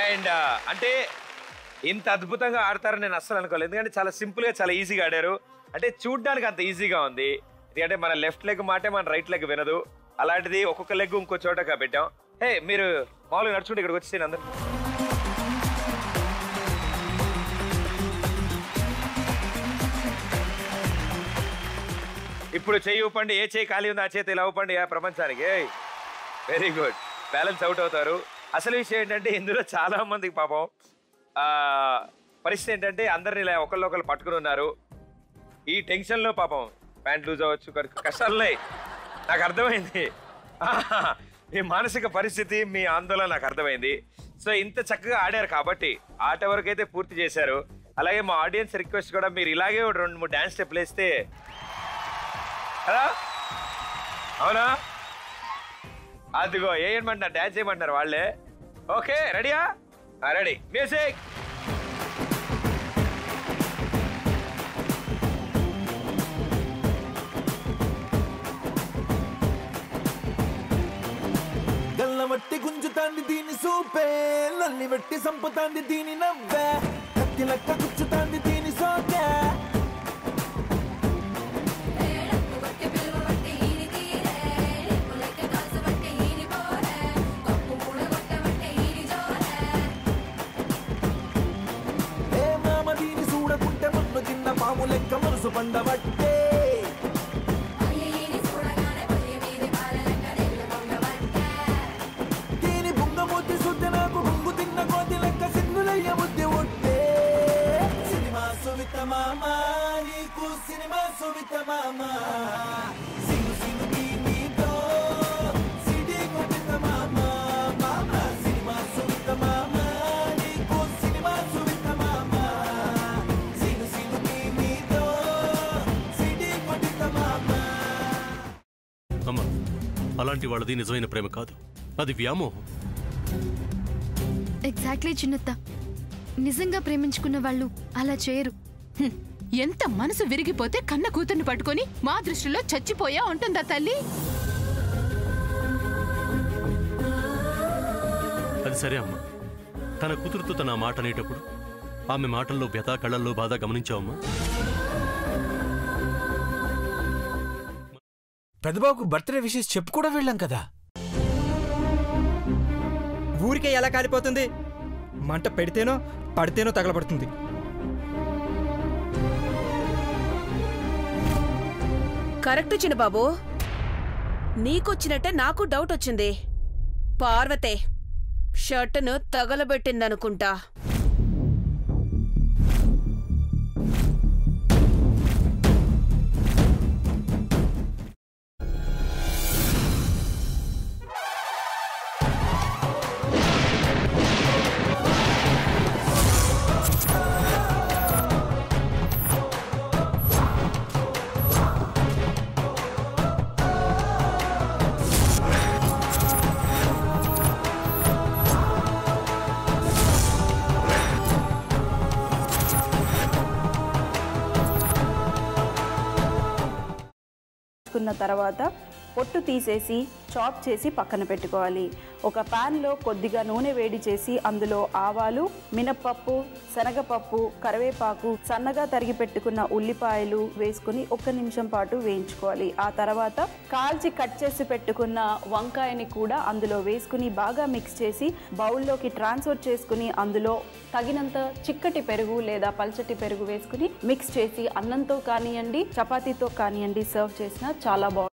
And అంటే ఇంత అద్భుతంగా ఆడతారని నేను అస్సలు అనుకోలేదు. ఎందుకంటే చాలా సింపుల్ గా చాలా ఈజీగా ఆడారు. అంటే చూడ్డానికి అంత ఈజీగా ఉంది. ఎందుకంటే మన లెఫ్ట్ లెగ్ మాటే మన రైట్ లెగ్ వినదు. అలాంటిది ఒక్కొక్క లెగ్ ఇంకో చోట పెట్టాం. హే మీరు మామూలుగా నడుచుకుంటే ఇక్కడికి వచ్చేసి అందరు ఇప్పుడు చెయ్యి ఊపండి. ఏ చెయ్యి ఖాళీ ఉంది ఆ చేతి ఇలా ఊపండి ప్రపంచానికి. Very good. బ్యాలెన్స్ అవుట్ అవుతారు. అసలు విషయం ఏంటంటే ఇందులో చాలా మందికి పాపం పరిస్థితి ఏంటంటే అందరిని ఇలా ఒకళ్ళు పట్టుకుని ఉన్నారు. ఈ టెన్షన్లో పాపం ప్యాంట్ లూజ్ అవ్వచ్చు, కష్టాలున్నాయి. నాకు అర్థమైంది మీ మానసిక పరిస్థితి, మీ ఆందోళన నాకు అర్థమైంది. సో ఇంత చక్కగా ఆడారు కాబట్టి ఆట వరకు అయితే పూర్తి చేశారు. అలాగే మా ఆడియన్స్ రిక్వెస్ట్ కూడా మీరు ఇలాగే 2-3 డాన్స్ స్టెప్లు వేస్తే కదా, అవునా? అదిగో ఏమంటున్నారు, డాన్స్ చేయమంటున్నారు వాళ్ళే. ఓకే రెడీయా? రెడీ. మ్యూజిక్. గల్లవట్టి గుంజుతాంది దీని సూపే, నల్లి వట్టి సంపుతాంది దీని నవ్వే, కత్తి లెక్క గుచ్చుతాంది దీని సోకే. ఏ మామ దీని చూడకుంటే మన్ను తిన్న పాము లెక్క మనసు పండబట్టే. అమ్మా, అలాంటి వాళ్ళది నిజమైన ప్రేమ కాదు, అది వ్యామోహం. ఎగ్జాక్ట్లీ చిన్నత్త. నిజంగా ప్రేమించుకున్న వాళ్ళు అలా చేయరు. ఎంత మనసు విరిగిపోతే కన్న కూతుర్ని పట్టుకొని మా దృష్టిలో చచ్చిపోయా ఉంటుందా తల్లి? అది సరే అమ్మా, తన కూతురుతో తన మాట అనేటప్పుడు ఆమె మాటల్లో వ్యథ, కళ్ళల్లో బాధ గమనించావమ్మా? పెద్దబాబుకు బర్త్డే విషెస్ చెప్పు కూడా వెళ్ళాం కదా. ఊరికే ఎలా కాలిపోతుంది? మంట పెడితేనో పడితేనో తగలబడుతుంది. కరెక్ట్ చిన్నబాబు, నీకొచ్చినట్టే నాకు డౌట్ వచ్చింది. పార్వతే షర్టును తగలబెట్టిందనుకుంటా. తర్వాత పొట్టు తీసేసి చాప్ చేసి పక్కన పెట్టుకోవాలి. ఒక ప్యాన్లో కొద్దిగా నూనె వేడి చేసి అందులో ఆవాలు, మినప్పప్పు, శనగపప్పు, కరివేపాకు, సన్నగా తరిగి పెట్టుకున్న ఉల్లిపాయలు వేసుకుని 1 నిమిషం పాటు వేయించుకోవాలి. ఆ తర్వాత కాల్చి కట్ చేసి పెట్టుకున్న వంకాయని కూడా అందులో వేసుకుని బాగా మిక్స్ చేసి బౌల్లోకి ట్రాన్స్ఫర్ చేసుకుని అందులో తగినంత చిక్కటి పెరుగు లేదా పల్చటి పెరుగు వేసుకుని మిక్స్ చేసి అన్నంతో కానివ్వండి, చపాతీతో కానివ్వండి సర్వ్ చేసినా చాలా బాగుంటుంది.